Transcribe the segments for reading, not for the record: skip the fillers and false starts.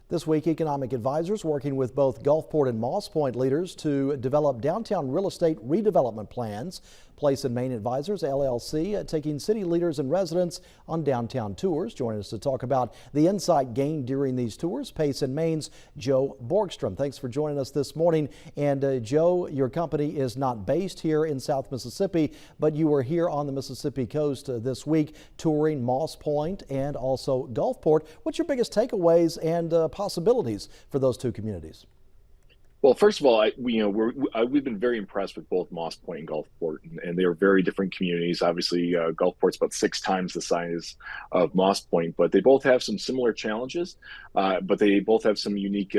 This week, economic advisors working with both Gulfport and Moss Point leaders to develop downtown real estate redevelopment plans. Place and Main Advisors, LLC, taking city leaders and residents on downtown tours. Joining us to talk about the insight gained during these tours, Pace and Main's Joe Borgstrom. Thanks for joining us this morning. And Joe, your company is not based here in South Mississippi, but you were here on the Mississippi coast this week touring Moss Point and also Gulfport. What's your biggest takeaways and possibilities for those two communities? Well, first of all, we've been very impressed with both Moss Point and Gulfport, and they are very different communities. Obviously, Gulfport's about 6 times the size of Moss Point, but they both have some similar challenges, but they both have some unique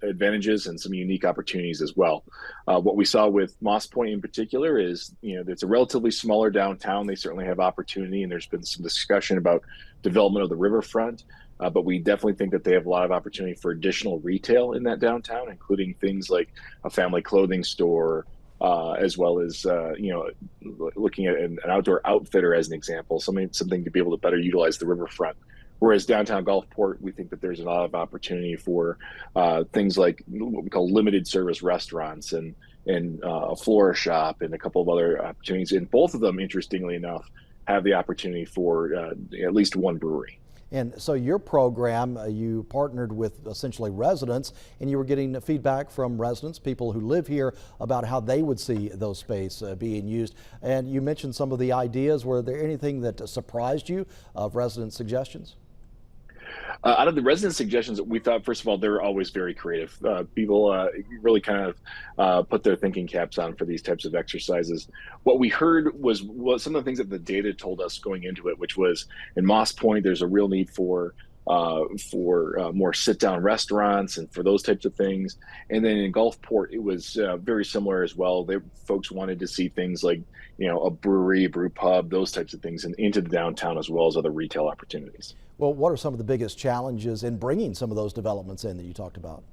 advantages and some unique opportunities as well. What we saw with Moss Point in particular is, it's a relatively smaller downtown. They certainly have opportunity, and there's been some discussion about development of the riverfront. But we definitely think that they have a lot of opportunity for additional retail in that downtown, including things like a family clothing store, as well as looking at an outdoor outfitter as an example, something to be able to better utilize the riverfront. Whereas downtown Gulfport, we think that there's a lot of opportunity for things like what we call limited service restaurants and a flora shop and a couple of other opportunities. And both of them, interestingly enough, have the opportunity for at least one brewery. And so your program, you partnered with essentially residents, and you were getting feedback from residents, people who live here, about how they would see those space being used. And you mentioned some of the ideas. Were there anything that surprised you of resident suggestions? Out of the resident suggestions, we thought, first of all, they're always very creative. People really kind of put their thinking caps on for these types of exercises. What we heard was some of the things that the data told us going into it, which was in Moss Point, there's a real need for more sit-down restaurants and for those types of things. And then in Gulfport, it was very similar as well. Folks wanted to see things like, a brewery, a brew pub, those types of things, and into the downtown as well as other retail opportunities. Well, what are some of the biggest challenges in bringing some of those developments in that you talked about?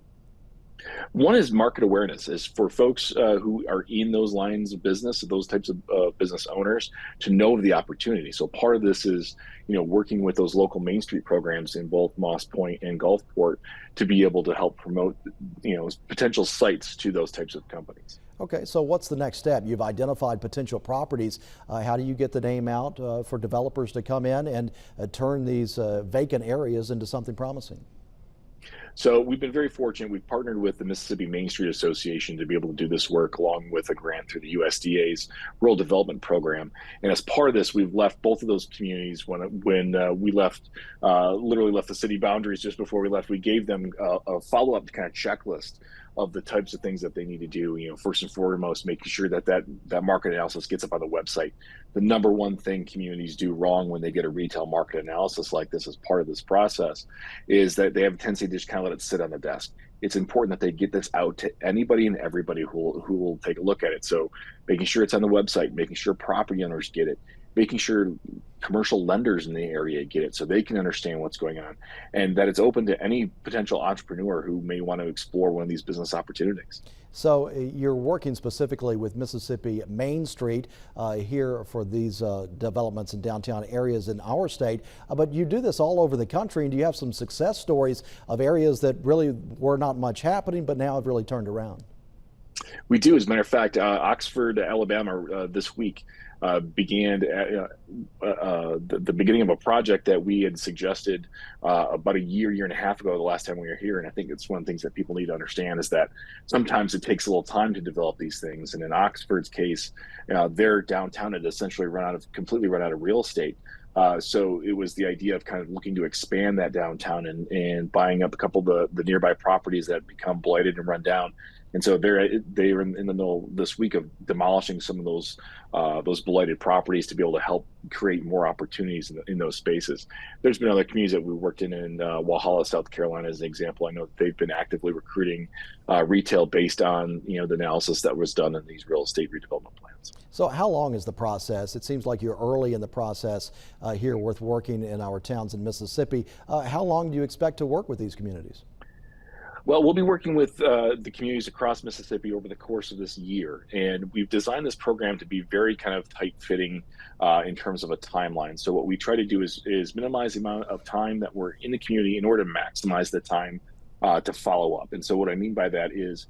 One is market awareness, is for folks who are in those lines of business, those types of business owners, to know of the opportunity. So part of this is, working with those local Main Street programs in both Moss Point and Gulfport to be able to help promote, potential sites to those types of companies. Okay, so what's the next step? You've identified potential properties. How do you get the name out for developers to come in and turn these vacant areas into something promising? So we've been very fortunate. We've partnered with the Mississippi Main Street Association to be able to do this work along with a grant through the USDA's Rural Development Program. And as part of this, we've left both of those communities when we left, literally left the city boundaries just before we left. We gave them a follow-up kind of checklist of the types of things that they need to do. First and foremost, making sure that market analysis gets up on the website. The number one thing communities do wrong when they get a retail market analysis like this as part of this process is that they have a tendency to just kind of let it sit on the desk. It's important that they get this out to anybody and everybody who will take a look at it. So making sure it's on the website, making sure property owners get it, making sure commercial lenders in the area get it so they can understand what's going on, and that it's open to any potential entrepreneur who may want to explore one of these business opportunities. So you're working specifically with Mississippi Main Street here for these developments in downtown areas in our state, but you do this all over the country, and do you have some success stories of areas that really were not much happening but now have really turned around? We do. As a matter of fact, Oxford, Alabama, this week began the beginning of a project that we had suggested about a year and a half ago, the last time we were here. And I think it's one of the things that people need to understand is that sometimes it takes a little time to develop these things. And in Oxford's case, their downtown had essentially completely run out of real estate. So it was the idea of kind of looking to expand that downtown and buying up a couple of the nearby properties that had become blighted and run down. And so they are in the middle this week of demolishing some of those blighted properties to be able to help create more opportunities in those spaces. There's been other communities that we worked in Walhalla, South Carolina, as an example. I know that they've been actively recruiting retail based on the analysis that was done in these real estate redevelopment plans. So how long is the process? It seems like you're early in the process here with working in our towns in Mississippi. How long do you expect to work with these communities? Well, we'll be working with the communities across Mississippi over the course of this year, and we've designed this program to be very kind of tight-fitting in terms of a timeline. So what we try to do is minimize the amount of time that we're in the community in order to maximize the time to follow up. And so what I mean by that is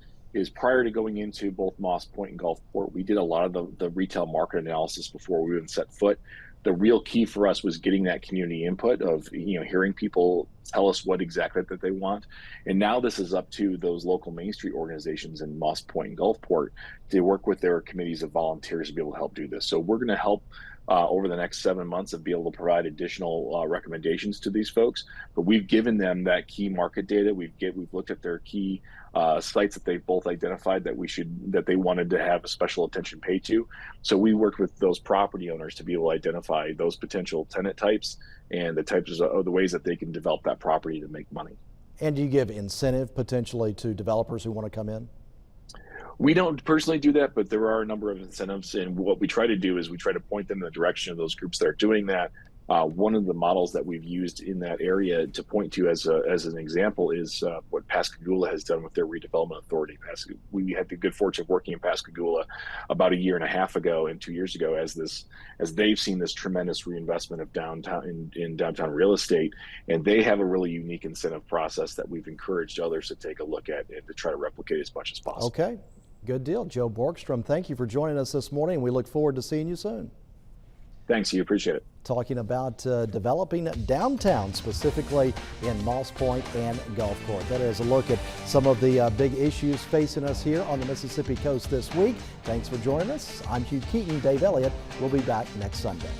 prior to going into both Moss Point and Gulfport, we did a lot of the retail market analysis before we even set foot. The real key for us was getting that community input of, hearing people tell us what exactly that they want. And now this is up to those local Main Street organizations in Moss Point and Gulfport to work with their committees of volunteers to be able to help do this. So we're going to help over the next 7 months of be able to provide additional recommendations to these folks. But we've given them that key market data. We've looked at their key sites that they've both identified that they wanted to have a special attention paid to. So we worked with those property owners to be able to identify those potential tenant types and the types of the ways that they can develop that property to make money. And do you give incentive potentially to developers who want to come in? We don't personally do that, but there are a number of incentives. And what we try to do is we try to point them in the direction of those groups that are doing that. One of the models that we've used in that area to point to as an example is what Pascagoula has done with their redevelopment authority. We had the good fortune of working in Pascagoula about 1.5 years ago and 2 years ago as they've seen this tremendous reinvestment of downtown in downtown real estate, and they have a really unique incentive process that we've encouraged others to take a look at and to try to replicate as much as possible. Okay, good deal. Joe Borgstrom, thank you for joining us this morning. We look forward to seeing you soon. Thanks, you appreciate it. Talking about developing downtown, specifically in Moss Point and Gulfport. That is a look at some of the big issues facing us here on the Mississippi coast this week. Thanks for joining us. I'm Hugh Keaton. Dave Elliott will be back next Sunday.